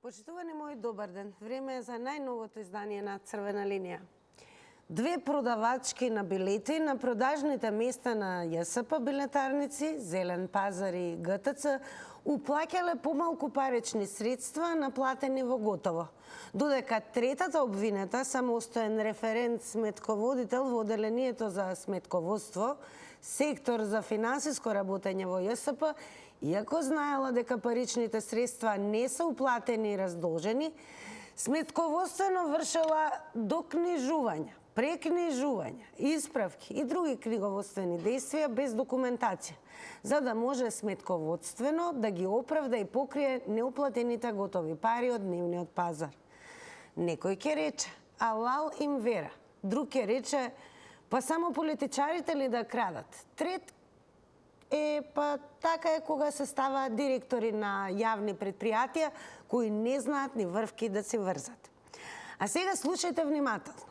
Почитувани мои, добар ден. Време е за најновото издание на Црвена линија. Две продавачки на билети на продажните места на ЈСП билетарници, Зелен пазар и ГТЦ, уплаќале помалку парични средства наплатени во готово. Додека третата обвинета, самостоен референт сметководител во Оделението за сметководство, сектор за финансиско работење во ЈСП, иако знаела дека паричните средства не се уплатени и раздолжени, сметководствено вршела докнижувања, прекнижувања, исправки и други книговодствени действија без документација, за да може сметководствено да ги оправда и покрие неуплатените готови пари од дневниот пазар. Некој ќе рече, алал им вера. Друг ќе рече, па само политичарите ли да крадат? Трет па така е кога се ставаат директори на јавни предпријатија кои не знаат ни врвки да се врзат. А сега слушајте внимателно.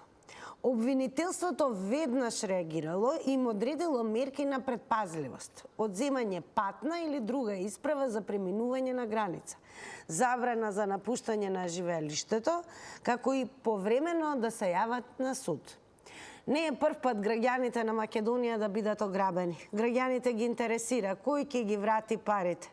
Обвинителството веднаш реагирало и им одредило мерки на предпазливост, одземање патна или друга исправа за преминување на граница, забрана за напуштање на живеелиштето, како и повремено да се јават на суд. Не е прв пат граѓаните на Македонија да бидат ограбени. Граѓаните ги интересира кој ќе ги врати парите.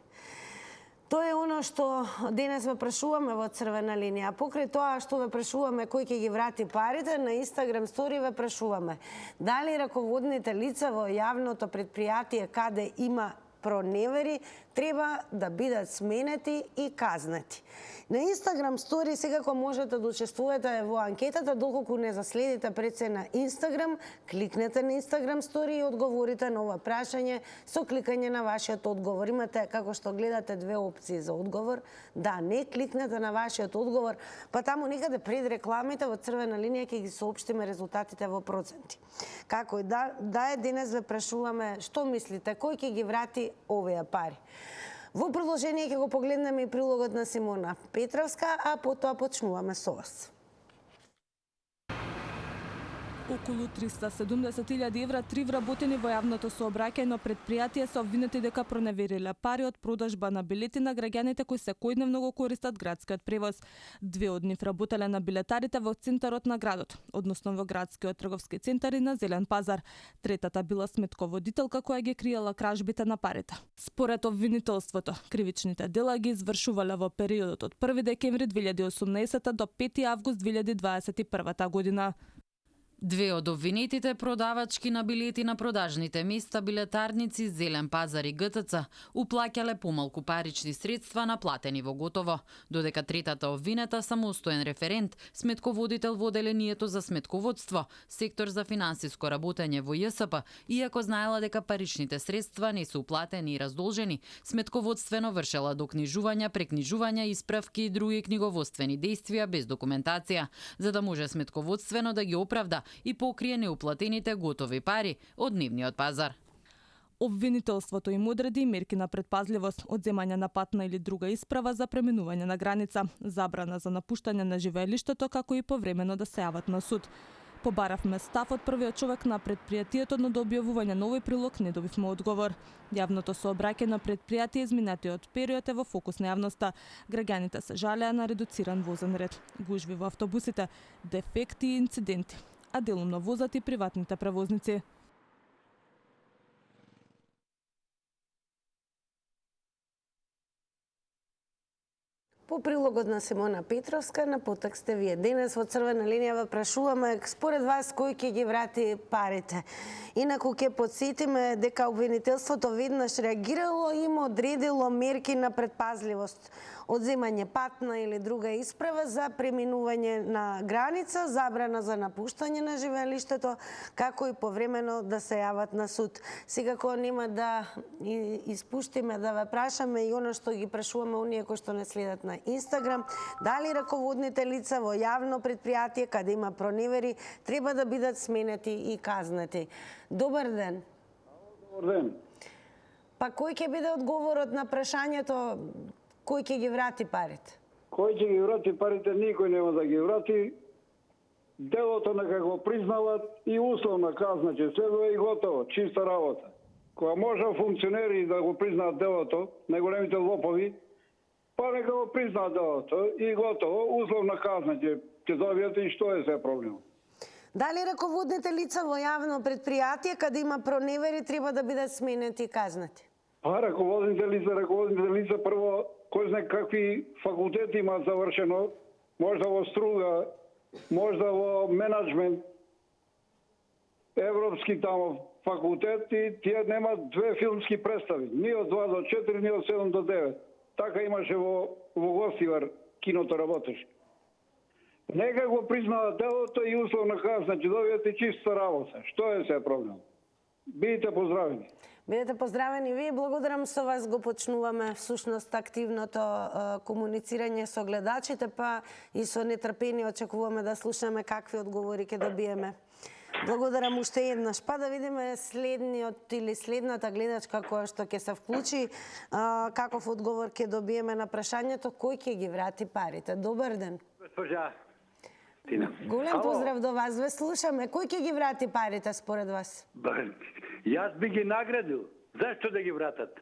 Тоа е оно што денес ве прашуваме во Црвена линија. Покрај тоа што ве прашуваме кој ќе ги врати парите, на Инстаграм стори ве прашуваме дали раководните лица во јавното предпријатие каде има проневери треба да бидат сменети и казнети. На Инстаграм стори секако можете да учествувате во анкетата, доколку не заследите пред се на Инстаграм, кликнете на Инстаграм стори и одговорите на ова прашање со кликање на вашиот одговор. Имате, како што гледате, две опции за одговор. Да, не, кликнете на вашиот одговор, па таму некаде пред рекламите во Црвена линија ќе ги соопштиме резултатите во проценти. Како и да е, денес ве прашуваме што мислите, кој ќе ги врати овие пари. Во продолжение ќе го погледнеме и прилогот на Симона Петровска, а потоа почнуваме со вас. Околу 370.000 евра три вработени во јавното сообраќајно предпријатие се обвинети дека проневериле пари од продажба на билети на граѓаните кои секојдневно го користат градскиот превоз. Две од нив работеле на билетарите во центарот на градот, односно во градскиот трговски центар и на Зелен пазар. Третата била сметководителка која ги криела кражбите на парите. Според обвинителството, кривичните дела ги извршувале во периодот од 1 декември 2018 до 5 август 2021 година. Две од обвинетите продавачки на билети на продажните места билетарници Зелен пазар и ГТЦ уплаќале помалку парични средства наплатени во готово, додека третата обвинета, самостоен референт, сметководител во Оделението за сметководство, сектор за финансиско работење во ЈСП, иако знаела дека паричните средства не се уплатени и раздолжени, сметководствено вршела докнижувања, прекнижувања, исправки и други книговодствени действија без документација, за да може сметководствено да ги оправда и покрие неуплатените готови пари од дневниот пазар. Обвинителството им одреди мерки на предпазливост, одземање на патна или друга исправа за преминување на граница, забрана за напуштање на живеелиштето, како и повремено да се јават на суд. Побаравме став од првиот човек на предпријатието, но до објавување на овој прилог не добивме одговор. Јавното сообраќајно предпријатие изминатиот период е во фокус на јавноста. Граѓаните се жалеа на редуциран возен ред, гужви во автобусите, дефекти и инциденти, а делумно возат и приватните превозници. По прилогот на Симона Петровска, на поток сте вие. Денес во Црвена линија ве прашуваме според вас кој ќе ги врати парите. Инаку ќе подсетиме дека обвинителството веднаш реагирало и им одредило мерки на предпазливост, одземање патна или друга исправа за преминување на граница, забрана за напуштање на живеелиштето, како и повремено да се јават на суд. Секако нема да испуштиме да ве прашаме и оно што ги прашуваме оние кои што не следат на Инстаграм, дали раководните лица во јавно предпријатие каде има проневери треба да бидат сменети и казнети. Добар ден. Добар ден. Па кој ќе биде одговорот на прашањето кој ќе ги врати парите? Кој ќе ги врати парите, никој нема да ги врати. Делото нека го признават и условна казна ќе следува и готово, чиста работа. Кога може функционери да го признаат делото, најголемите лопови, Па нека го признаат делото и готово, условна казна ќе добиете и што е се проблем. Дали раководните лица во јавно предпријатие каде има проневери треба да бидат сменети и казнати? Па раководните лица прво кој знае какви факултети имаат завршено, можда во струга, можда во менеджмент, европски тамо факултети, тие немаат две филмски представи, ни од 2 до 4, ни од 7 до 9. Така имаше во Гостивар, киното работеше. Нека го признава делото и условна казна, ќе добиете чиста работа. Што е се проблем? Бидете поздравени. Бидете поздравени ви. Благодарам, со вас го почнуваме всушност активното комуницирање со гледачите, па и со нетрпение очекуваме да слушаме какви одговори ќе добиеме. Благодарам уште еднаш. Па да видиме следниот или следната гледачка која што ќе се вклучи, каков одговор ќе добиеме на прашањето кој ќе ги врати парите. Добар ден. Госпожа Тина. Голем поздрав до вас. Ве слушаме. Кој ќе ги врати парите според вас? Јас би ги наградил. Зашто да ги вратат?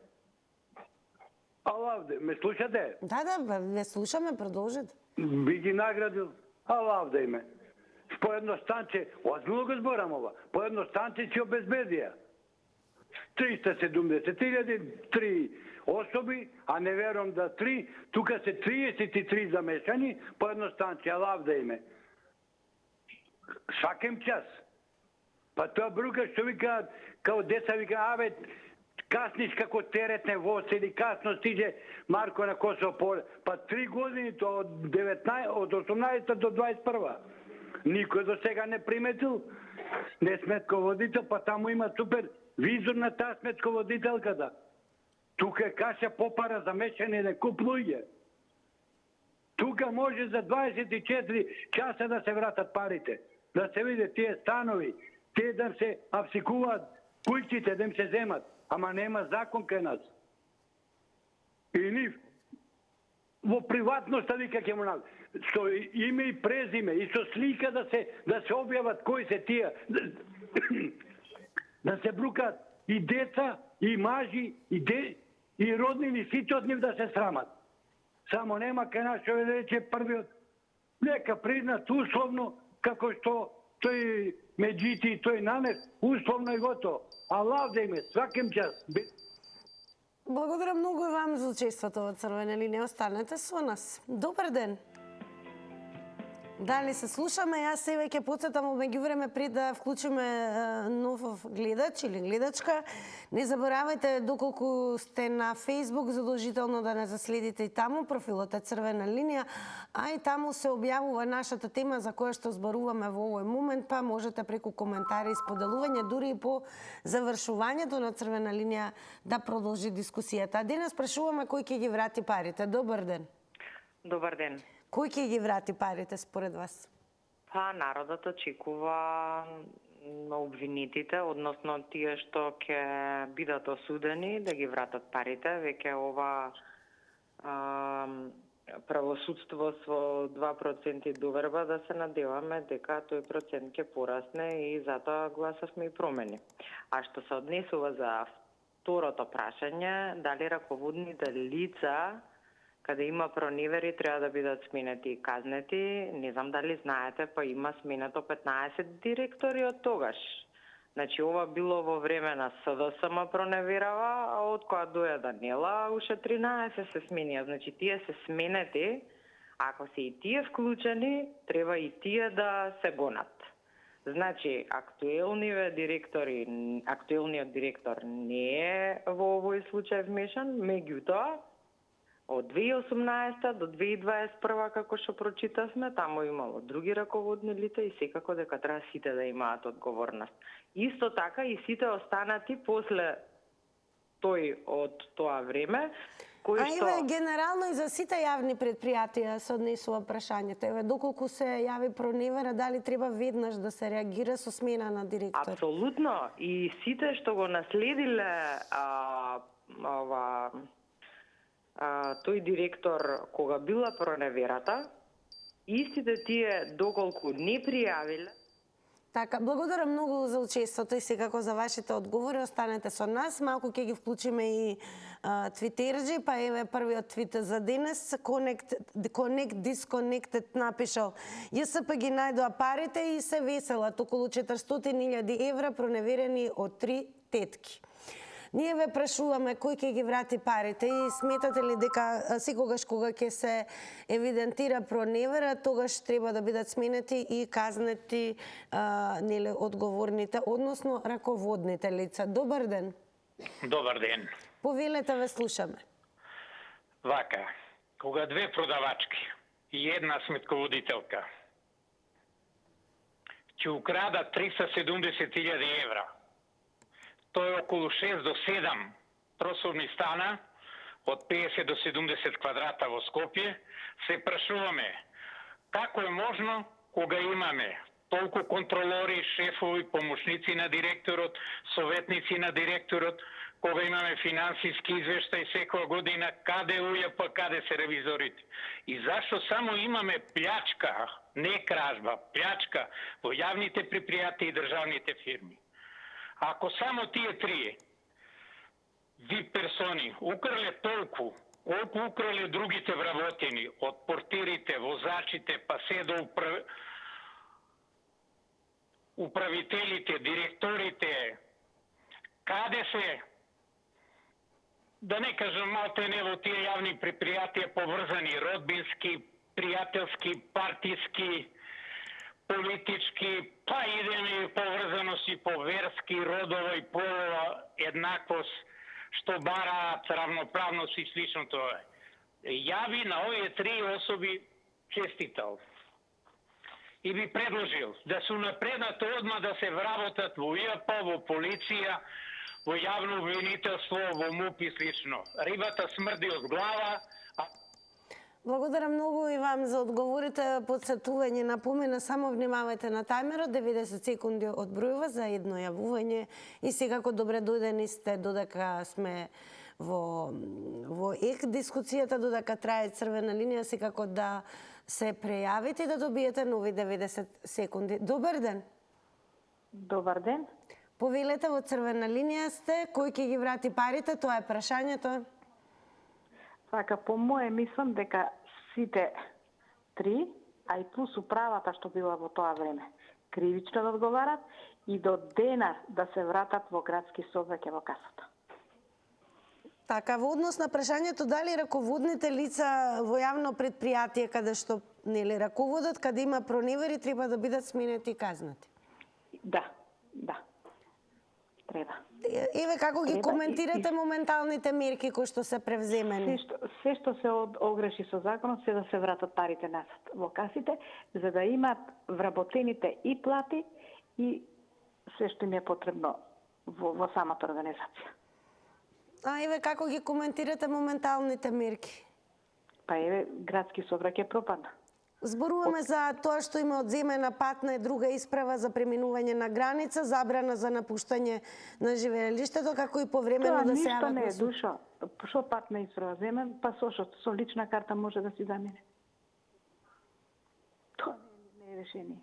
Алавде, ме слушате? Да, ве слушаме, продолжете. Би ги наградил. Алавде име. По едно станче, озбилно го зборам ова, по едно станче ќе обезбедија. 370.000, 3 особи, а не верувам да 3, тука се 33 замешани, по едно станче, алавде име. Свакем час. Па тоа брука што викаат, као деца викаат, абе, касниш како теретне воз или касно стиже Марко на Косово поле. Па 3 години, то од 18 до 21. Никој до сега не приметил, не сметководител, па таму има супер визор на таа сметководителката. Тука е каша попара за мешање на куп луѓе. Тука може за 24 часа да се вратат парите, да се виде тие станови, те да се апсикуваат, куќите да им се земат, ама нема закон кај нас. И нив во приватноста вика ќе му со име и презиме и со слика да се објават кои се тие, да се брукат и деца, и мажи, и роднини, сите од нив да се срамат. Само нема кај нас што рече првиот, нека признат условно, како што тој Меджити и тој Нанев, условно и готово. А лавде име, свакем час. Благодарам многу и вам за учеството во Црвена линија. Останете со нас. Добар ден. Дали се слушаме? Јас себе ќе потсетам меѓувреме пред да вклучиме нов гледач или гледачка. Не заборавајте, доколку сте на Facebook, задолжително да не заследите и таму, профилот е Црвена линија, а и таму се објавува нашата тема за која што зборуваме во овој момент, па можете преку коментари и споделување, дури и по завршувањето на Црвена линија да продолжи дискусијата. А денес прашуваме кој ќе ги врати парите. Добар ден. Добар ден. Кој ќе ги врати парите според вас? Па народот очекува на обвинетите, односно тие што ќе бидат осудени да ги вратат парите. Веќе ова правосудство со 2% доверба да се надеваме дека тој процент ќе порасне и затоа гласавме и промени. А што се однесува за второто прашање, дали раководните лица каде има проневери треба да бидат сменети и казнети. Не знам дали знаете, па има сменето 15 директори од тогаш. Значи, ова било во време на СДСМ проневерава, а од која доја Данела, уште 13 се сменија. Значи, тие се сменети, ако се и тие вклучени, треба и тие да се гонат. Значи, актуелниот директор не е во овој случај вмешан, меѓутоа, од 2018 до 2021, како што прочитавме, таму имало други раководни лица и секако дека треба сите да имаат одговорност. Исто така и сите останати после тој од тоа време, кои што... Еве, генерално и за сите јавни предпријатија се однесува прашањето. Еве, доколку се јави проневера, дали треба веднаш да се реагира со смена на директор? Апсолутно. И сите што го наследиле тој директор кога била проневерата, истите тие доколку не пријавиле. Така, благодарам многу за учеството и секако за вашите одговори. Останете со нас. Малку ќе ги вклучиме и твитерџи, па еве првиот твит за денес. Connect Disconnected напишал: ЈСП ги најдоа парите и се веселат. Околу 400.000 евра проневерени од 3 тетки. Ние ве прашуваме кој ќе ги врати парите и сметате ли дека секогаш кога ќе се евидентира проневера, тогаш треба да бидат сменети и казнети одговорните, односно раководните лица? Добар ден. Добар ден. Повелете, ве слушаме. Вака, кога две продавачки и една сметководителка ќе украдат 370.000 евра, тоа е околу 6 до 7 просорни стана од 50 до 70 квадрата во Скопје, се прашуваме како е можно кога имаме толку контролори, шефови, помошници на директорот, советници на директорот, кога имаме финансиски извештај секоја година, каде УЈП, каде се ревизорите. И зашто само имаме плячка, не кражба, плячка во јавните предпријатија и државните фирми. Ако само тие трие вид персони украле толку, колку украле другите вработени, од портирите, возачите, па се до управителите, директорите, каде се, да не кажам малте во тие јавни предпријатија поврзани, родбински, пријателски, партиски, политички, па идеме поврзаности по верски, родова и полова еднаквост, што бараат равноправност и слично тоа. Ја би на овие три особи честитал и би предложил да се унапредат одма да се вработат во ЈП, во полиција, во јавно обвинителство, во МУП и слично. Рибата смрди од глава. Благодарам многу и вам за одговорите. Подсетување, напомена, само внимавајте на тајмерот, 90 секунди одбројува за едно јавување и секако добре дојдени сте додека сме во ек дискусијата, додека трае црвена линија, секако да се прејавите и да добиете нови 90 секунди. Добар ден. Добар ден. Повелете, во црвена линија сте, кој ќе ги врати парите, тоа е прашањето. Така, по моje мислам дека сите три, а и плюс управата што била во тоа време, кривично да одговарат и до денар да се вратат во градски сообраќај во касата. Така, во однос на прашањето дали раководните лица во јавно предпријатие каде што нели раководат, каде има проневери, треба да бидат сменети и казнати. Да. Треба. Еве како ги коментирате моменталните мерки кои што се превземени? Се што се огреши со законот, се да се вратат парите назад во касите, за да имат вработените и плати и се што им е потребно во самата организација. А еве како ги коментирате моменталните мерки? Па еве, градски сообраќај пропадна. Зборуваме за тоа што има одземена патна и друга исправа за преминување на граница, забрана за напуштање на живеелиштето, како и повремено да се јават. Тоа ништо не е, Душо. Што патна исправа земен, па со лична карта може да си замине. Тоа не е решение.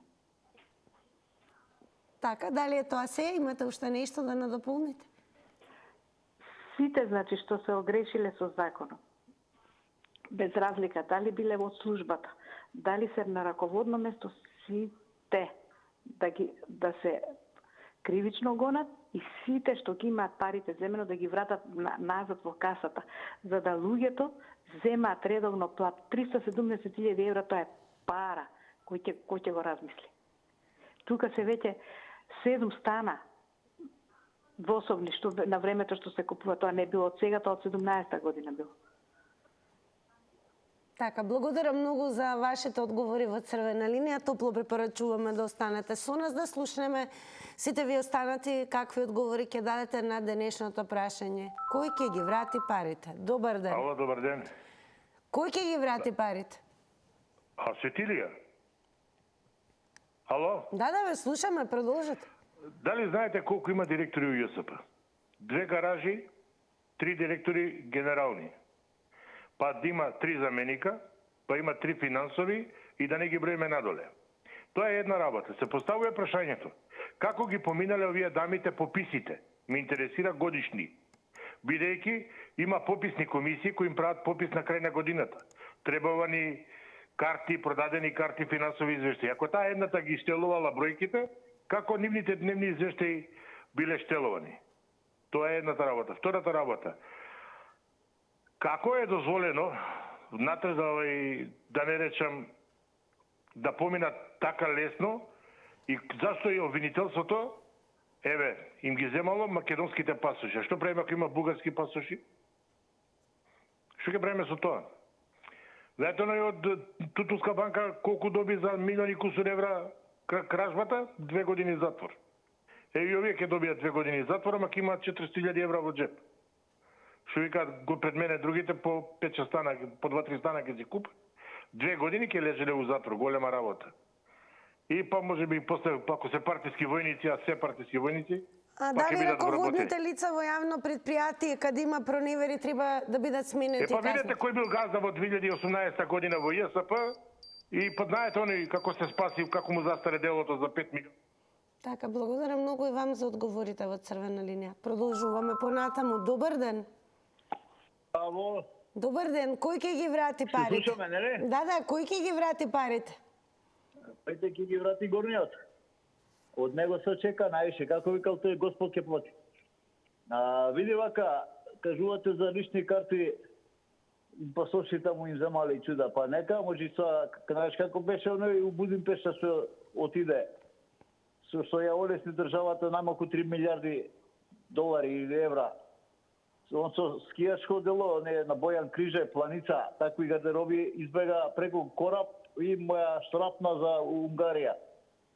Така, дали е тоа се? Имате уште нешто да надополните? Сите, значи, што се огрешиле со законот, без разлика дали биле во службата, дали се на раководно место, сите да се кривично гонат и сите што ги имаат парите земено да ги вратат назад во касата, за да луѓето земаат редовно плат. 370.000 евра, тоа е пара кој ќе го размисли. Тука се веќе 7 стана двособни, што на времето што се купува, тоа не било од сега, тоа од 17-та година било. Така, благодарам многу за вашите одговори во црвена линија. Топло препорачуваме да останете со нас, да слушнеме сите ви останати какви одговори ќе дадете на денешното прашање. Кој ќе ги врати парите? Добар ден. Ало, добар ден. Кој ќе ги врати парите? А Светилија? Ало? Да, ве слушаме, продолжете. Дали знаете колку има директори у ЈСП? 2 гаражи, 3 директори генерални. Па да има 3 заменика, па има 3 финансови и да не ги броиме надоле. Тоа е една работа. Се поставува прашањето. Како ги поминале овие дамите пописите? Ме интересира годишни. Бидејќи има пописни комисии кои им прават попис на крај на годината. Требава ни карти, продадени карти, финансови извештаи. Ако таа едната ги штелувала бројките, како нивните дневни извештаи биле штелувани? Тоа е едната работа. Втората работа. Како е дозволено внатре да не речам да поминат така лесно и зашто и обвинителството им ги земало македонските пасоши. А што правиме ако има бугарски пасоши? Што ќе правиме со тоа? Знаете од Тутовска банка колку доби за милиони кусур евра кражбата? 2 години затвор. И овие ќе добијат 2 години затвор, ама ќе имаат 400.000 евра во джеп. Што викаат го пред мене другите по 5-6 стана, по 2-3 стана ќе си купат. 2 години ќе лежеле у затвор, голема работа. И па може би после, ако се партиски војници, а се партиски војници, а дали раководните лица во јавно предпријатие каде има проневери треба да бидат сменети? Па видете кој бил газда во 2018 година во ЈСП и знаете оној како се спаси, како му застаре делото за 5 милиона. Така, благодарам многу и вам за одговорите во црвена линија. Продолжуваме понатаму. Добар ден. Ало. Добар ден. Кој ќе ги врати парите? Слушаме, нели? Да, кој ќе ги врати парите? Пајте ќе ги врати горниот. Од него се очека највише, како викал тој Господ ќе плати. Види вака, кажувате за лични карти, пасошите му им земале и чуда, па нека, може са, знаеш како беше оној у Будимпешта што отиде, што ја олесни државата најмалку 3 милиарди долари или евра. Он со скијачко дело, на Бојан Криже, Планица, такви гардероби избега преку кораб и моја штрапна за Унгарија.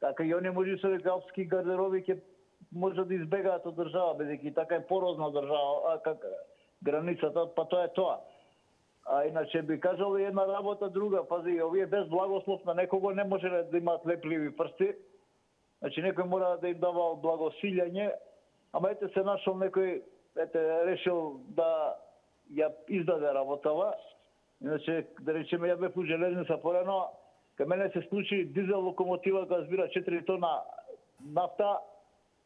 Така и они може се дека алпски гардероби ќе може да избегаат од држава, бидејќи така е порозна држава, границата, па тоа е тоа. А иначе би кажал и една работа друга, пази, овие без благослов на некого не може да имаат лепливи прсти. Значи некој мора да им дава благосилјање, ама ете се нашол некој решил да ја издаде работава. Иначе, да речеме, ја бев у железница порано, кај мене се случи дизел локомотива која збира 4 тона нафта,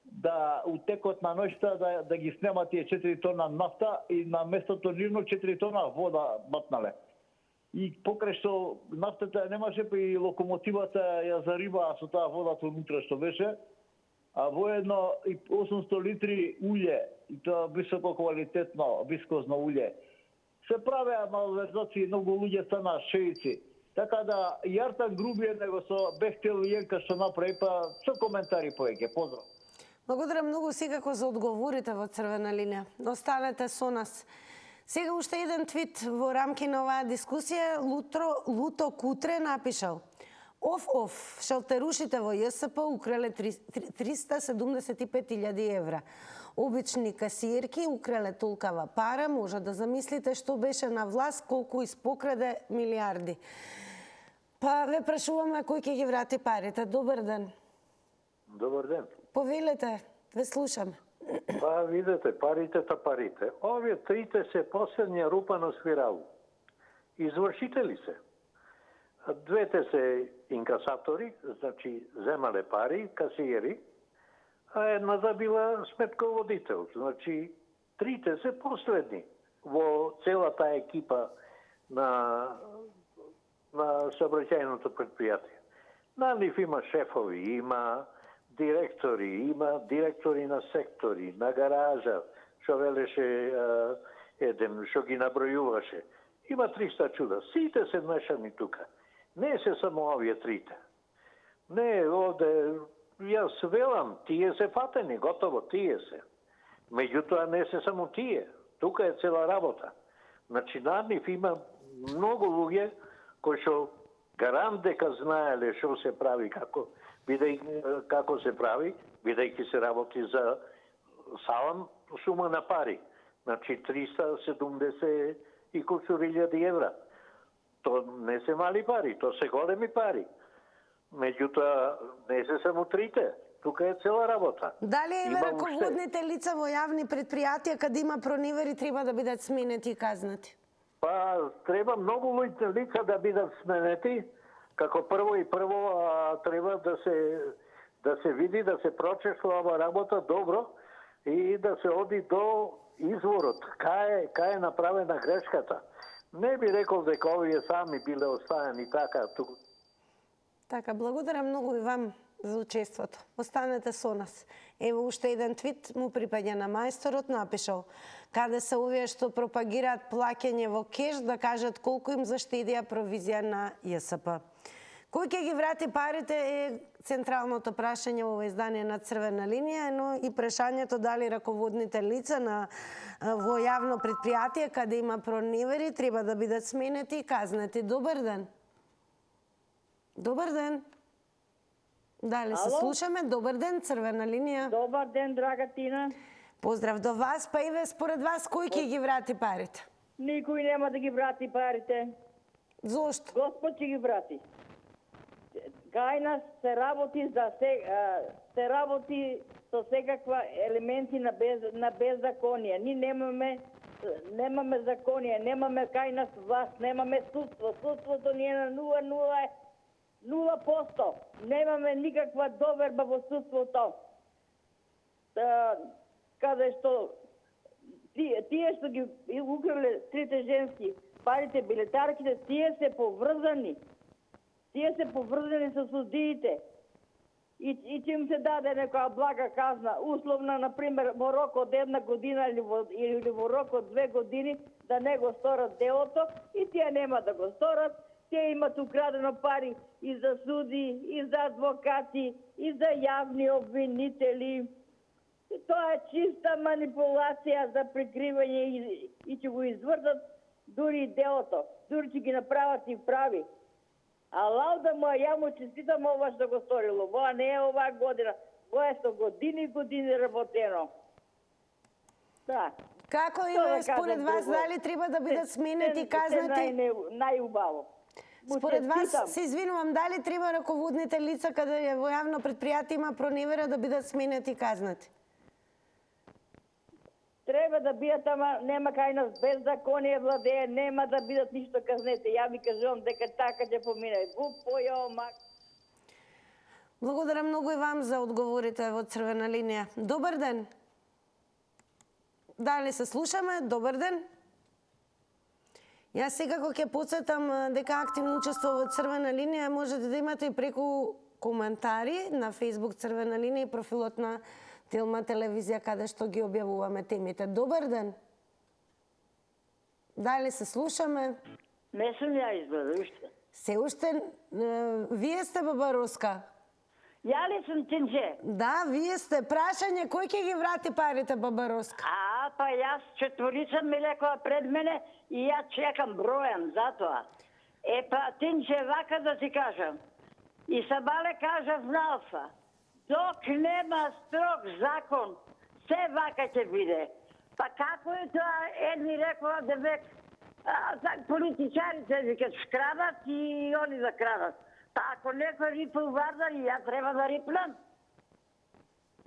да утекот на ноќта да ги снема тие 4 тона нафта и на местото нивно 4 тона вода батнале. И покрај што нафтата немаше, па и локомотивата ја зариба со таа водата унутре што беше, а воедно и 800 литри улје, и тоа високо квалитетно, вискозно улје. Се правеа малверзации, многу луѓе стана шеици. Така да, Јартан грубије него со Бехтел Јенка што направи, па со коментари повеќе. Поздрав. Благодарам многу секако за одговорите во црвена линија. Останете со нас. Сега уште еден твит во рамки на оваа дискусија. Луто Кутре напишал: Оф, шалтерушите во ЈСП украле 375.000 евра. Обични касиерки украле толкава пара, може да замислите што беше на власт, колку испокраде милиарди. Па ве прашуваме кој ќе ги врати парите. Добар ден. Добар ден. Повелете, ве слушаме. Па видете, парите та парите. Овие трите се последнија рупа на свиралу. Извршители се. Двете се инкасатори, значи земале пари, касиери, а едната била сметководител. Значи, трите се последни во целата екипа на сообраќајното предпријатие. На нив има шефови, има директори, има директори на сектори, на гаража, што велеше еден, што ги набројуваше. Има 300 чуда. Сите се мешани тука. Не се само овие трите. Не, овде, јас велам, тие се фатени, готово, тие се. Меѓутоа не се само тие. Тука е цела работа. Значи, на нив има многу луѓе кои што гарант дека знаеле што се прави, како се прави, бидејќи се работи за салам сума на пари. Значи 370 и кусур илјади евра. То не се мали пари, то се големи пари. Меѓутоа, не се само трите. Тука е цела работа. Дали еве раководните лица во јавни предпријатија каде има проневери треба да бидат сменети и казнати? Па, треба многу лица да бидат сменети, Како прво и прво треба да се види, да се прочешува ова работа добро и да се оди до изворот. Кај е направена грешката. Не би рекол дека овие сами биле оставени така. Така, благодарам многу и вам за учеството. Останете со нас. Ево уште еден твит му припаѓа на мајсторот, напишал: каде се овие што пропагираат плаќање во кеш, да кажат колку им заштедија провизија на ЈСП. Кој ќе ги врати парите е централното прашање во издание на Црвена линија, но и прашањето дали раководните лица во јавно предпријатие каде има проневери треба да бидат сменети и казнети. Добар ден. Добар ден. Дали се слушаме? Добар ден, Црвена линија. Добар ден, драга Тина. Поздрав до вас, па и според вас кој ќе ги врати парите? Никој нема да ги врати парите. Зошто? Господ ќе ги врати. Кај нас се работи се работи со секаква елементи на беззаконие. Ни немаме законие, немаме кај нас власт, немаме судство. Судството ни е на 0%. Немаме никаква доверба во судството. Каде што тие што ги украле трите женски парите, билетарките, тие се поврзани. Тие се поврзани со судиите. И ќе им се даде некоја блага казна, условна, например, во рок од 1 година или во рок од 2 години, да не го сторат делото, и тие нема да го сторат. Тие имат украдено пари и за суди, и за адвокати, и за јавни обвинители. Тоа е чиста манипулација за прикривање и ќе го извртат дури делото. Дури ќе ги направат и прави. А лауда му, ја му честитам ова што го сторило. Ова не е оваа година. Ова е со години и години работено. Да. Како е според вас, дали треба да бидат сменети казнати? Најубаво. Според вас, се извинувам, дали треба раководните лица каде во јавно предпријатие има проневера да бидат сменети казнати? Треба да бидат, ама нема кај нас беззаконие владее, нема да бидат ништо казнете. Ја ви кажувам дека така ќе помине. Мак. Благодарам многу и вам за одговорите во Црвена линија. Добар ден. Дали се слушаме? Добар ден. Јас секако ќе подсетам дека активно учество во Црвена линија можете да имате и преку коментари на Facebook Црвена линија и профилот на Телма телевизија каде што ги објавуваме темите. Добар ден. Дали се слушаме? Не сум ја изгледа уште. Се уште вие сте Баба Роска. Ја ли сум Тинче? Да, вие сте. Прашање кој ќе ги врати парите, Баба Роска? Па јас четворица ми лекоа пред мене и ја чекам бројан затоа. Па Тинче, вака да ти кажам. И Сабале кажа зналса. Док нема строг закон, се вака ќе биде. Па како е тоа? Едни рекоа дека политичарите викат шкрадат и они да крадат. Па ако некој рипа увардар, ја треба да рипнам.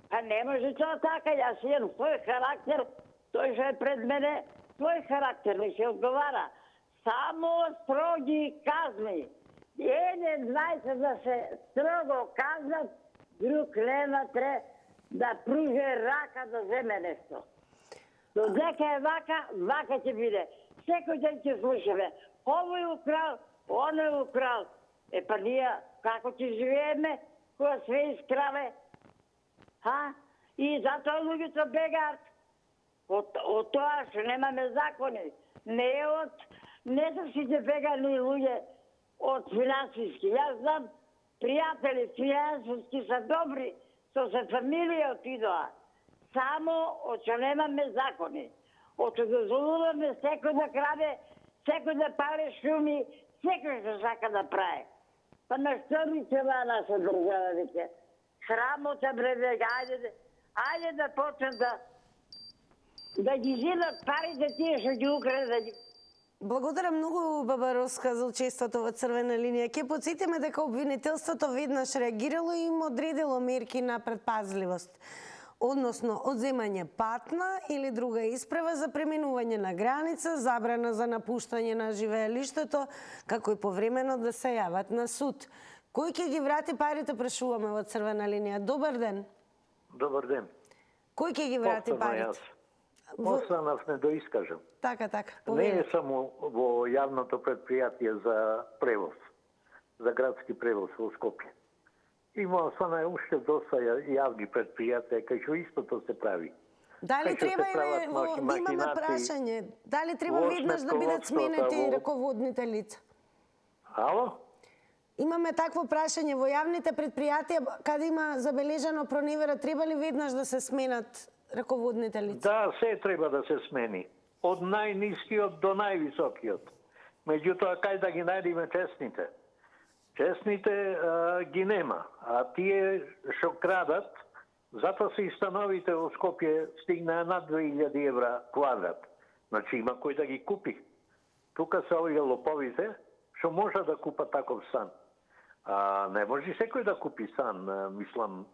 Па не може тоа така, јас имам свој характер, тој што е пред мене, свој характер ми се одговара. Само строги казни. Еден знајте да се строго казнат, друг нема да пруже рака да земе нешто. Додека е вака, вака ќе биде. Секој ден ќе слушаме. Овој украл, оној украл. Па ние како ќе живееме, кога све искраве? И затоа луѓето бегаат. Од тоа што немаме закони. Не се сите бегани луѓе од финансиски. Јас знам, пријатели финансиски са добри, со се фамилија отидоа. Само од што немаме закони. Од што дозволуваме секој да краде, секој да пале шуми, секој што сака да прави. Па на што ми цела наша држава веќе? Срамота бре веќе, ајде да почнат да ги зидат парите тие што ги украде. Благодарам многу, Баба Роска, за учеството во Црвена линија. Ќе подсетиме дека обвинителството веднаш реагирало и им одредило мерки на предпазливост. односно одземање патна или друга исправа за преминување на граница, забрана за напуштање на живеелиштето, како и повремено да се јават на суд. Кој ќе ги врати парите, прашуваме во Црвена линија. Добар ден. Добар ден. Кој ќе ги врати парите? Останав не доискажам. Така. Не е само во јавното предпријатие за превоз, за градски превоз во Скопје. Има освана уште доста јавни предпријатија кај што истото се прави. Дали треба имаме прашање, дали треба веднаш да бидат сменети раководните лица? Ало? Имаме такво прашање во јавните предпријатија каде има забележано проневера, треба ли веднаш да се сменат раководните лица? Да, се треба да се смени. Од најнискиот до највисокиот. Меѓутоа, кај да ги најдеме честните? Честните ги нема, а тие што крадат, затоа се и становите во Скопје стигнаа над 2000 евра квадрат. Значи има кој да ги купи. Тука се овие лоповите што може да купат таков стан. Не може секој да купи стан, мислам,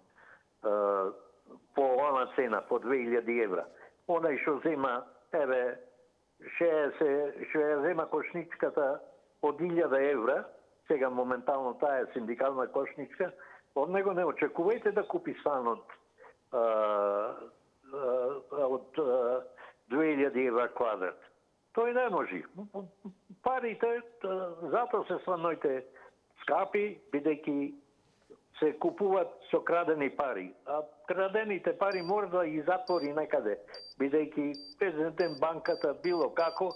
по она цена, по 2000 евра. Онај што зема, што ја зема кошничката од 1000 евра, сега моментално таа е синдикална кошничка, од него не очекувајте да купи стан од 2000 евра квадрат. Тој не може. Парите, затоа се станоите скапи, бидејќи се купуваат со крадени пари. А крадените пари мора да ги затвори некаде, бидејќи президентен банката било како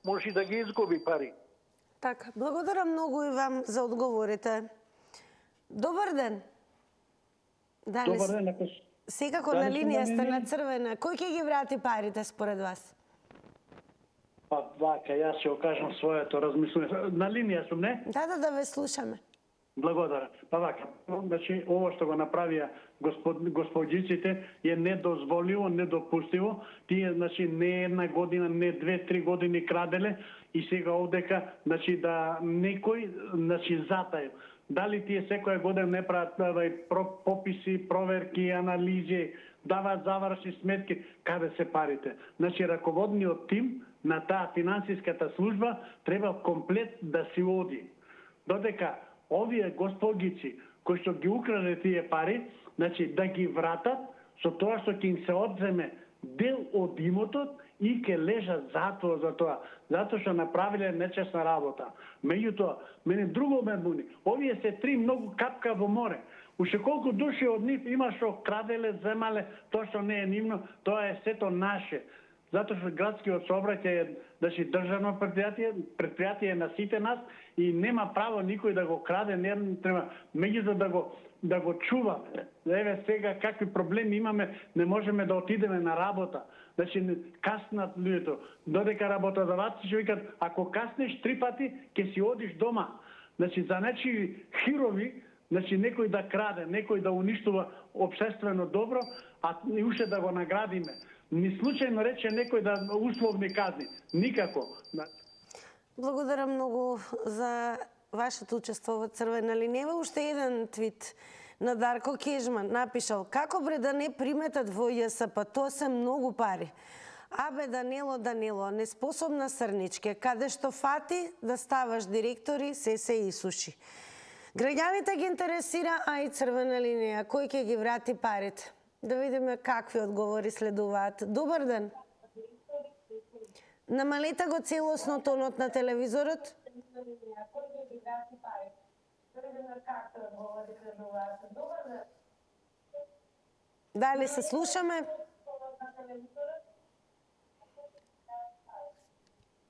може да ги изгуби пари. Така, благодарам многу и вам за одговорите. Добар ден. Добар ден, секако на линија сте на Црвена. Кој ќе ги врати парите според вас? Па, вака, јас ќе окажам своето размислување. На линија сум, не? Да, ве слушаме. Благодарам. Па вака, значи, ово што го направија господјиците е недозволиво, недопустиво. Тие, значи, не една година, не 2-3 години краделе и сега овдека, значи, да некој, значи, затају. Дали тие секоја година не прават пописи, проверки, анализи, даваат завршни сметки, каде се парите? Значи, раководниот тим на таа финансиската служба треба комплет да си оди. Додека овие господјици кои што ги украде тие пари, значи да ги вратат со тоа што ќе им се одземе дел од имотот и ќе лежат затвор за тоа, затоа што направиле нечесна работа. Меѓутоа, мене друго ме буни. Овие се три многу капка во море. Уште колку души од нив има што краделе, земале, тоа што не е нивно, тоа е сето наше. Затоа што градскиот сообраќај е државно предпријатие на сите нас и нема право никој да го краде, не треба меѓутоа да го чува. Еве сега какви проблеми имаме, не можеме да отидеме на работа. Значи каснат луѓето. Додека работодаваци ќе викат, ако каснеш 3 пати, ќе си одиш дома. Значи за нечи хирови, значи некој да краде, некој да уништува општествено добро, а и уште да го наградиме. Ни случајно рече некој да условни казни. Никако. Благодарам многу за вашето учество во Црвена линија. Уште еден твит на Дарко Кежман напишал: како бре да не приметат во ЈСП, тоа се многу пари. Абе Данело, неспособна срничке, каде што фати да ставаш директори, се исуши. Граѓаните ги интересира, а и Црвена линија, кој ќе ги врати парите? Да видиме какви одговори следуваат. Добар ден. Намалете го целосно тонот на телевизорот. Дали се слушаме?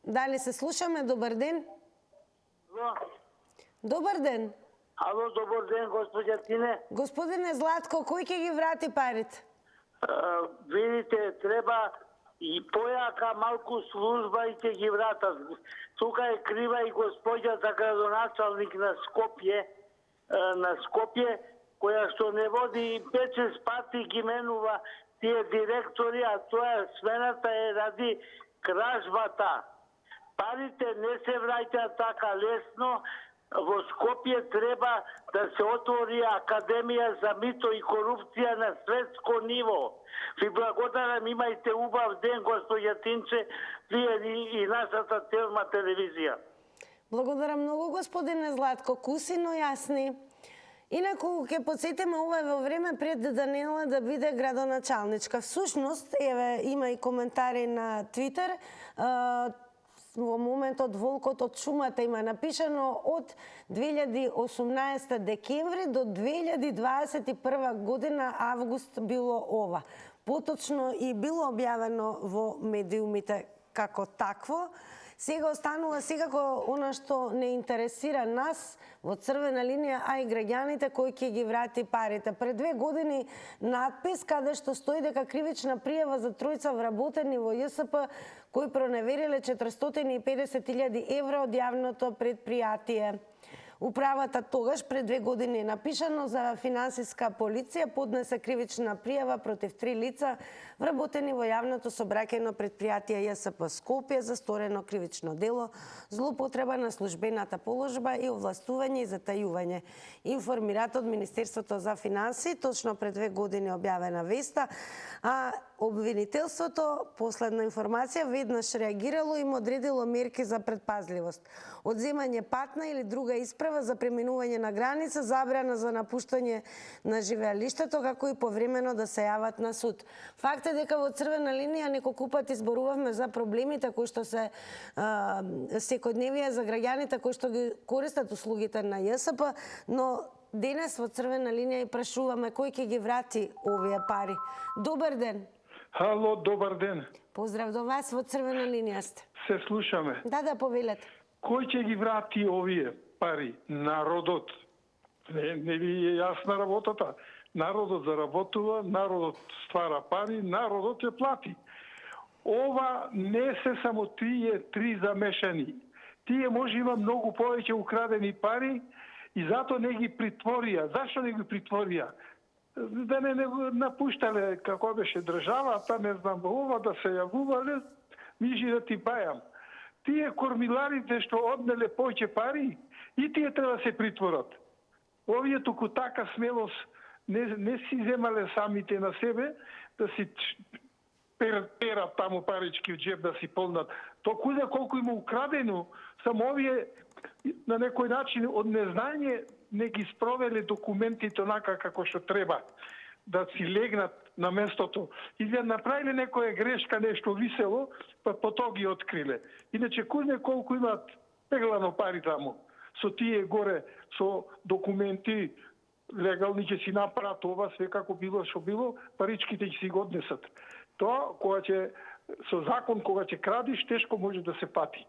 Дали се слушаме? Добар ден. Добар ден. Ало, добар ден, господја Тине. Господине Златко, кој ќе ги врати парите? Видите, треба и појака малку служба и ќе ги вратат. Тука е крива и господјата градоначалник на Скопје, која што не води 5-6 пати ги менува тие директори, а тоа смената е ради кражбата. Парите не се враќаат така лесно, во Скопје треба да се отвори Академија за мито и корупција на светско ниво. Ви благодарам, имајте убав ден, господја Тинче, вие и нашата Телма телевизија. Благодарам многу, господине Златко, кусино јасни. Инаку, ќе подсетиме, ова е во време пред Даниела да биде градоначалничка. Всушност, еве, има и коментари на Твитер, во моментот Волкот од шумата има напишано од 2018 декември до 2021 година август било ова. Поточно и било објавено во медиумите како такво. Сега останува секако она што не интересира нас во Црвена линија, а и граѓаните кои ќе ги врати парите. Пред 2 години надпис каде што стои дека кривична пријава за тројца вработени во ЈСП кои проневериле 450.000 евра од јавното предпријатие. Управата тогаш пред 2 години е напишано за финансиска полиција поднесе кривична пријава против 3 лица вработени во јавното сообраќајно предпријатие ЈСП Скопје за сторено кривично дело, злоупотреба на службената положба и овластување и затајување. Информираат од Министерството за финансии, точно пред 2 години објавена веста, а обвинителството, последна информација, веднаш реагирало и им одредило мерки за предпазливост. Одземање патна или друга исправа за преминување на граница, забрана за напуштање на живеалиштето, како и повремено да се јават на суд. Факт е дека во Црвена линија неколку пати зборувавме за проблемите кои што се секојдневие за граѓаните кои што ги користат услугите на ЈСП, но денес во Црвена линија и прашуваме кој ќе ги врати овие пари. Добар ден. Хало, добар ден. Поздрав до вас, во Црвена линија сте. Се слушаме. Да, повелете. Кој ќе ги врати овие пари? Народот. Не ви е јасна работата. Народот заработува, народот ствара пари, народот ја плати. Ова не се само тие три замешани. Тие може има многу повеќе украдени пари и затоа не ги притворија. Зашто не ги притворија? Да не напуштале како беше државата, не знам ова, да се јавувале, мижи да ти бајам. Тие кормиларите што однеле повеќе пари, и тие треба да се притворат. Овие туку така смелост не си земале самите на себе, да си перат таму парички в джеб да си полнат. Току за колку има украдено, само овие на некој начин од незнање не ги спровеле документите онака како што треба да си легнат на местото. И да направиле некоја грешка, нешто висело, па потоа ги откриле. Иначе кој колку имаат пеглано пари таму, со тие горе, со документи, легални ќе си направат ова, све како било што било, паричките ќе си го однесат. Тоа, кога ќе, со закон, кога ќе крадиш, тешко може да се пати.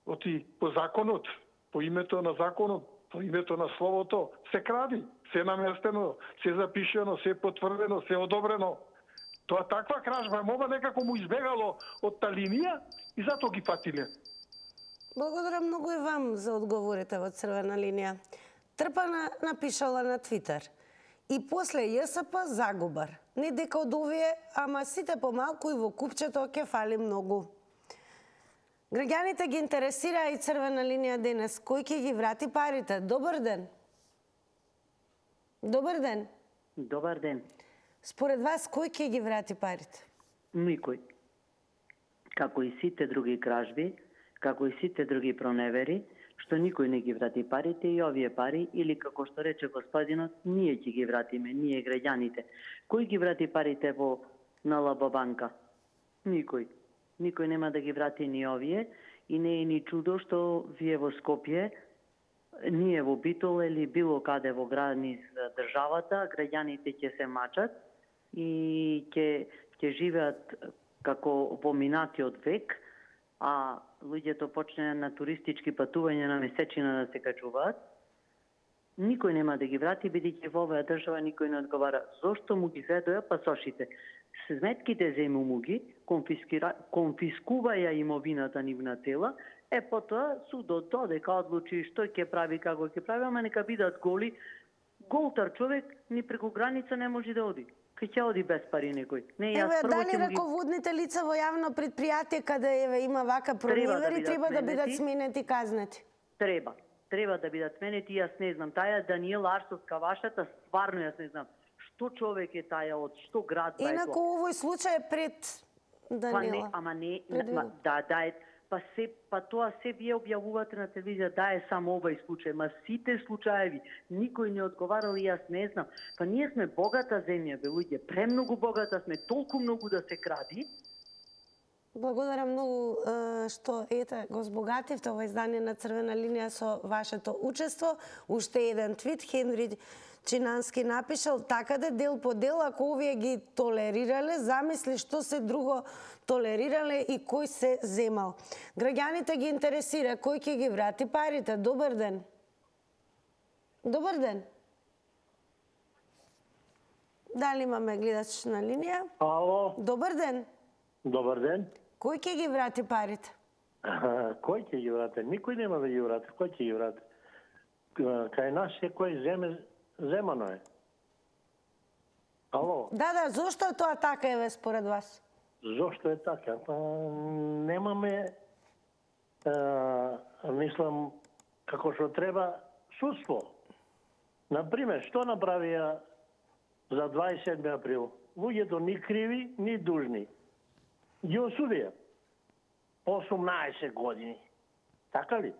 Оти по законот, по името на законот, по името на словото, се кради, се наместено, се запишено, се потврдено, се одобрено. Тоа таква кражба, мога некако му избегало од та линија и затоа ги патиле. Благодарам многу и вам за одговорите во Црвена линија. Трпана напишала на Твитер. И после ЈСП загубар. Не дека од овие, ама сите помалку и во купчето ќе фали многу. Граѓаните ги интересира и Црвена линија денес. Кој ќе ги врати парите? Добар ден. Добар ден. Добар ден. Според вас, кој ќе ги врати парите? Никој. Како и сите други кражби, како и сите други проневери, што никој не ги врати парите и овие пари, или како што рече господинот, ние ќе ги вратиме, ние граѓаните. Кој ги врати парите во НЛБ банка? Никој. Никој нема да ги врати ни овие и не е ни чудо што вие во Скопје, ние во Битол или било каде во границ државата, граѓаните ќе се мачат и ќе живеат како во минатиот век, а луѓето почнеа на туристички патувања на месечина да се качуваат, никој нема да ги врати, бидејќи во оваа држава никој не одговара. Зошто му ги зедоја пасошите? Сметките зему му ги, конфискуваја имовината нивна цела, потоа судот додека одлучи што ќе прави, како ќе прави, ама нека бидат голи. Голтар човек ни преку граница не може да оди. Ќе оди без пари некој. Дали раководните лица во јавно предпријатие каде има вака проневери треба да бидат сменети и казнети? треба да бидат сменети, јас не знам. Таа Даниела Арсовска вашата, стварно јас не знам. Што човек е таја, од што град е Инаку овој случај е пред Даниела. Па не, па тоа се вие објавувате на телевизија, да е само овој случај, ма сите случаеви, никој не одговарал и јас не знам. Па ние сме богата земја, бе луѓе, премногу богата сме, толку многу да се кради. Благодарам многу што го збогативте ова издание на Црвена линија со вашето учество. Уште еден твит, Хенри Чинански напишал, така да дел по дел, ако овие ги толерирале, замисли што се друго толерирале и кој се земал. Граѓаните ги интересира кој ќе ги врати парите. Добар ден. Добар ден. Дали имаме гледач на линија? Ало. Добар ден. Добар ден. Кој ќе ги врати парите? Кој ќе ги врати? Никој нема да ги врати. Кој ќе ги врати? Кај нас секој земано е. Ало? Да, зошто е тоа така, еве, според вас? Зошто е така? Па, немаме, мислам, како што треба, судство. Например, што направија за 27 април? Луѓето ни криви, ни дужни. Ги осудија. 18 години. Така ли?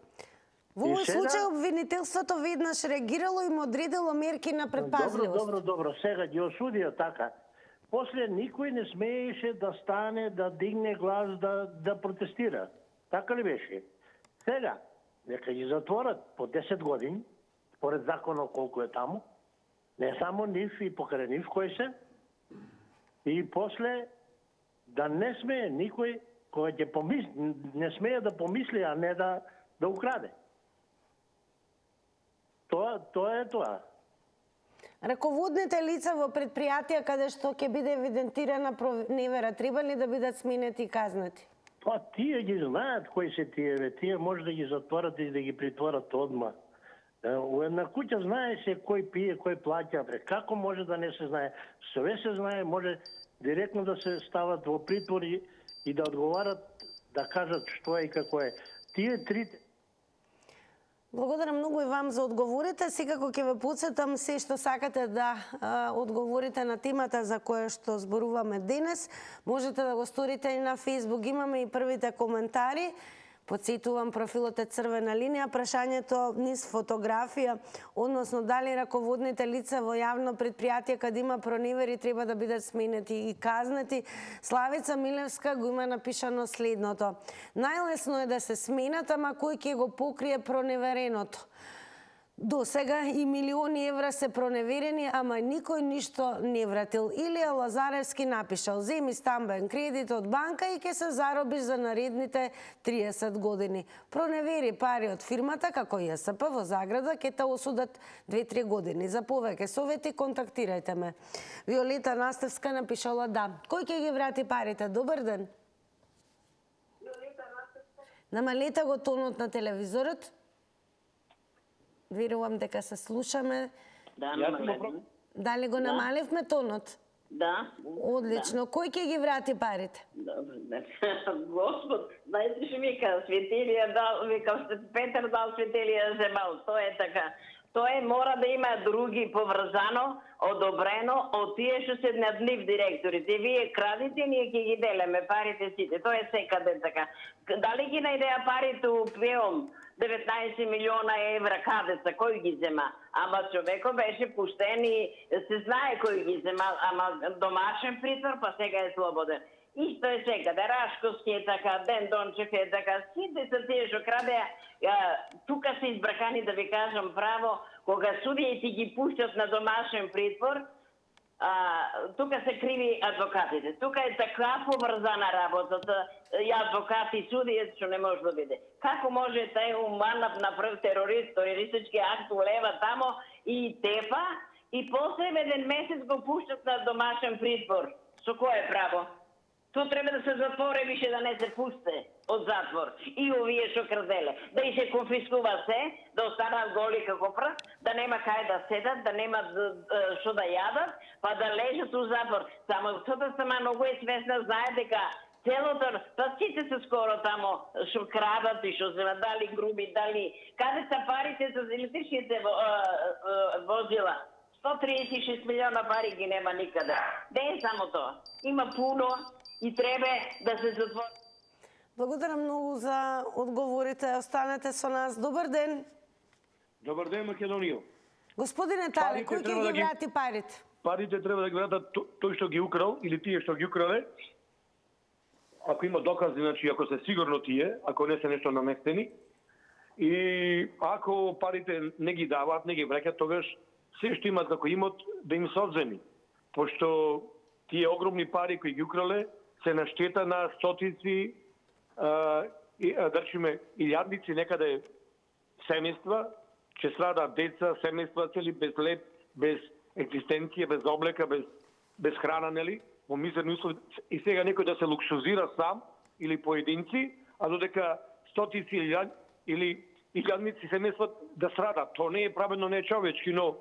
Во овој случај обвинителството веднаш реагирало и му одредило мерки на предпазливост. Добро, сега ги осудија така. После никој не смееше да стане, да дигне глас, да протестира. Така ли беше? Сега, нека ги затворат по 10 години, според законот колку е таму, не само нив и покрај нив кој се, и после да не смее никој кој ќе помисли, не смее да помисли, а не да украде. Тоа е тоа. Раководните лица во предпријатија каде што ќе биде евидентирана проневера, треба ли да бидат сменети и казнати? Па тие ги знаат кои се тие, тие може да ги затворат и да ги притворат одма. У една куќа знае се кој пие, кој плаќа, како може да не се знае? Све се знае, може директно да се стават во притвор и да одговарат, да кажат што е и како е. Тие трите. Благодарам многу и вам за одговорите. Секако ќе ве потсетам се што сакате да одговорите на темата за која што зборуваме денес. Можете да го сторите и на Facebook. Имаме и првите коментари. Подсетувам, профилот е Црвена линија. Прашањето низ фотографија, односно дали раководните лица во јавно предпријатие каде има проневери треба да бидат сменети и казнати. Славица Милевска го има напишано следното. Најлесно е да се сменат, ама кој ќе го покрие проневереното? До сега и милиони евра се проневерени, ама никој ништо не вратил. Илија Лазаревски напишал, земи стамбен кредит од банка и ќе се заробиш за наредните 30 години. Проневери пари од фирмата, како ЈСП во заграда, ќе те осудат 2-3 години. За повеќе совети контактирајте ме. Виолета Настевска напишала да. Кој ќе ги врати парите? Добар ден. Намалете го тонот на телевизорот. Верувам дека се слушаме. Да, намалевме. Дали го намаливме тонот? Да. Одлично. Кој ќе ги врати парите? Добро, Господ, знаете што вика, светилија дал, вика, Петар дал, светилија земал, тоа е така. Тоа мора да има други поврзано, одобрено од тие што се над нив директорите. Вие крадите, ние ќе ги делеме парите сите. Тоа е секаде така. Дали ги најдеа парите у ПЕОМ? 19 милиона евра каде са, кој ги зема? Ама човеко беше пуштен и се знае кој ги зема, ама домашен притвор, па сега е слободен. Исто е секаде, Рашковски е така, Ден Дончев е така, сите са тие што крадеа, тука се избракани, да ви кажам право, кога судиите ги пуштат на домашен притвор, тука се криви адвокатите. Тука е така поврзана работата, и адвокати и судијат што не може да биде. Како може тај уман направи терористички акт улева тамо и тепа, и после еден месец го пуштат на домашен притвор. Со кое право? Тоа треба да се затворе, више да не се пусте од затвор. И овие што краделе. Да и се конфискува се, да останат голи како прв, да нема кај да седат, да нема што да јадат, па да лежат у затвор. Само тоа сама многу е свесна, знае дека Целото, па сите се скоро тамо што крадат и што се дали груби, дали... Каде са парите за електричните возила? 136 милиона пари ги нема никаде. Не е само тоа. Има пуно и треба да се затвори. Благодарам многу за одговорите. Останете со нас. Добар ден. Добар ден, Македонија. Господине Тале, кој ќе ги врати парите? Парите треба да ги вратат тој што ги украл или тие што ги украле. Ако има докази, значи ако се сигурно тие, ако не се нешто наместени, и ако парите не ги даваат, не ги враќаат, тогаш се што имат како имот да им се одземи. Пошто тие огромни пари кои ги украле се на штета на стотици, да речеме, илјадници некаде семејства, че страдаат деца, семејства цели без леп, без екзистенција, без облека, без храна, нели? Во мизерни услови, и сега некој да се луксузира сам или поединци, а додека стотици или илјадници семејства да страдат. Тоа не е праведно, не е човечки, но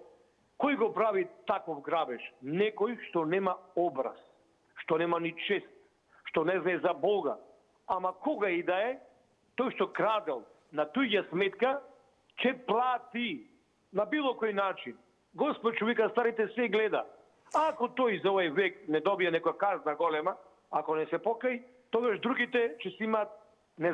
кој го прави таков грабеж? Некој што нема образ, што нема ни чест, што не знае за Бога. Ама кога и да е, тој што крадел на туѓа сметка, ќе плати на било кој начин. Господ човека старите се гледа. Ако тој за овој век не добие некоја казна голема, ако не се покај, тогаш другите ќе си имат, не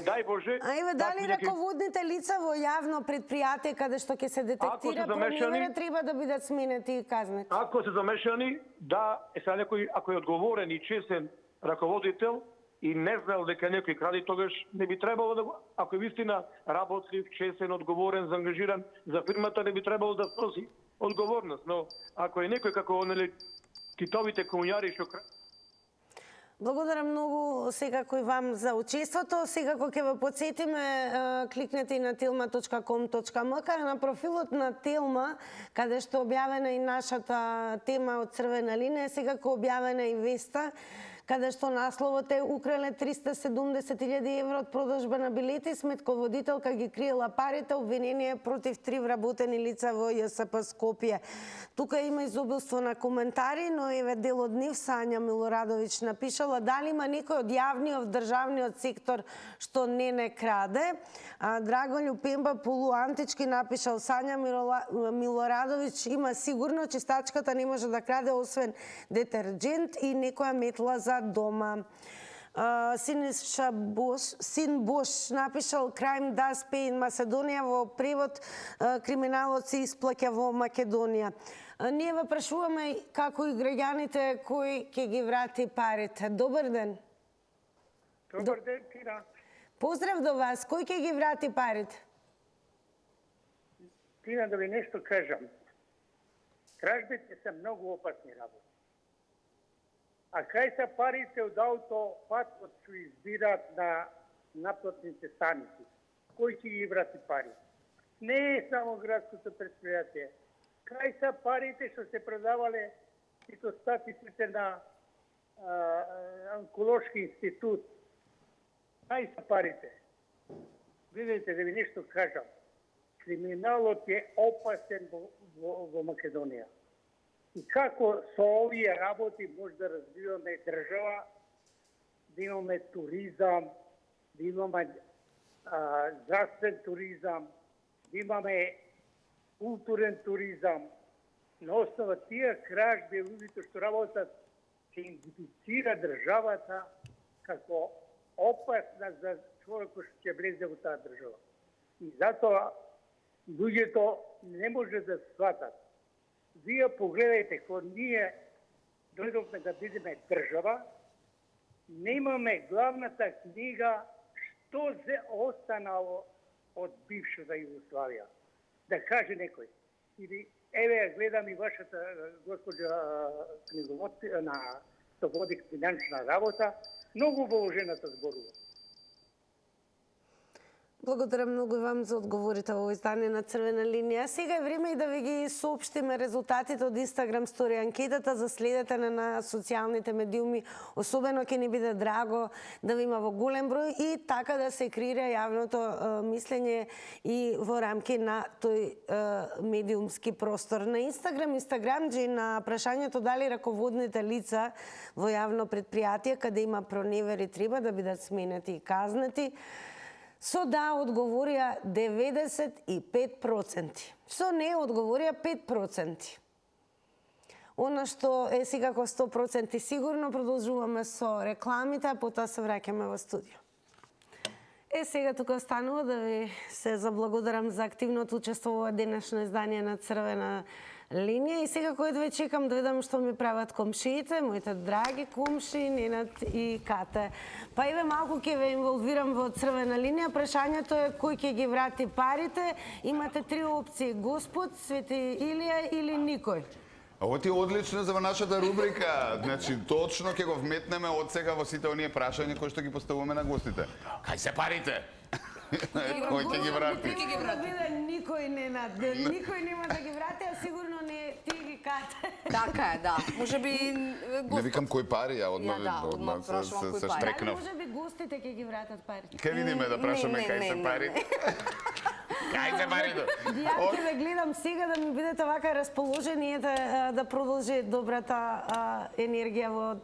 дај Боже... А еве, дали раководните лица во јавно предпријатие каде што ќе се детектира проневера треба да бидат сменети и казнети? Ако се замешани, да, сега некој, ако е одговорен и честен раководител и не знал дека некој кради, тогаш не би требало да го... Ако е вистина работлив, честен, одговорен, заангажиран за фирмата, не би требало да сноси одговорност. Но ако е некој како титовите комуњари што... Благодарам многу секако и вам за учеството. Секако ќе ве потсетиме, кликнете и на telma.com.mk, на профилот на Телма, каде што објавена и нашата тема од Црвена линија, секако објавена и веста, каде што насловот е украле 370.000 евро од продажба на билети, сметководителка ги криела парите, обвинение против 3 вработени лица во ЈСП Скопје. Тука има изобилство на коментари, но еве дел од нив Сања Милорадович напишала дали има некој од јавниот државниот сектор што не краде. Драго Љупемба полуантички напишал Сања Милорадович има сигурно, чистачката не може да краде освен детерџент и некоја метла за дома. Син Бош напишал Crime does pay in Macedonија, во превод криминалот се исплаќа во Македонија. Ние ве прашуваме како и граѓаните кои ќе ги врати парите. Добар ден. Добар ден, Тина. Поздрав до вас. Кој ќе ги врати парите? Тина, да ви нешто кажам. Кражбите се многу опасни работи. А кај се парите од аутопатот што избираат на наплатните станици? Кој ќе ги врати пари? Не е само градското предпријатие. Кај се парите што се продавале цитостатиците на онколошки институт? Кај се парите? Видите, да ви нешто кажам. Криминалот е опасен во Македонија. И како со овие работи може да развиваме држава, да имаме туризам, да имаме здравствен туризам, да имаме културен туризам. На основа тие кражби, луѓето што работат, се идентифицира државата како опасна за човекот што ќе влезе во таа држава. И затоа луѓето не може да сватат. Вие погледајте, кога ние дојдовме да бидеме држава, немаме главната книга што се останало од бившата Југославија. Да каже некој. Или, еве, гледам и вашата госпоđа книговодна, што води финансна работа, многу воложената зборува. Благодарам многу и вам за одговорите во издание на Црвена линија. Сега е време и да ви ги соопштиме резултатите од Инстаграм стори анкетата за следете на социјалните медиуми. Особено ќе ни биде драго да ви има во голем број и така да се креира јавното мислење и во рамки на тој медиумски простор. На Инстаграмџи на прашањето дали раководните лица во јавно предпријатие каде има проневери треба да бидат сменети и казнети, со да одговорија 95%. Со не одговорија 5%. Она што е секако 100% сигурно, продолжуваме со рекламите, а потоа се враќаме во студио. Сега тука останува да ви се заблагодарам за активното учество во денешно издание на Црвена линија и сега кој да чекам да видам што ми прават комшиите, моите драги комши, Ненад и Кате. Па еве малку ќе ве инволвирам во Црвена линија. Прашањето е кој ќе ги врати парите. Имате три опции: Господ, Свети Илија или никој. Ово ти е одлично за нашата рубрика. Значи, точно ќе го вметнеме од сега во сите оние прашања кои што ги поставуваме на гостите. Кај се парите? Кој ќе ги врати? Никој, Ненад. Никој нема да ги врати, а сигурно не ти ги Кате. Така е, да. Може би Не викам кои пари, ја одмah се штрекнав. Може би гостите ќе ги вратат парите. Ке видиме да прашаме кај се парите. Кај се парите? Ја ќе ве гледам сега да ми бидете вака расположени да продолжи добрата енергија во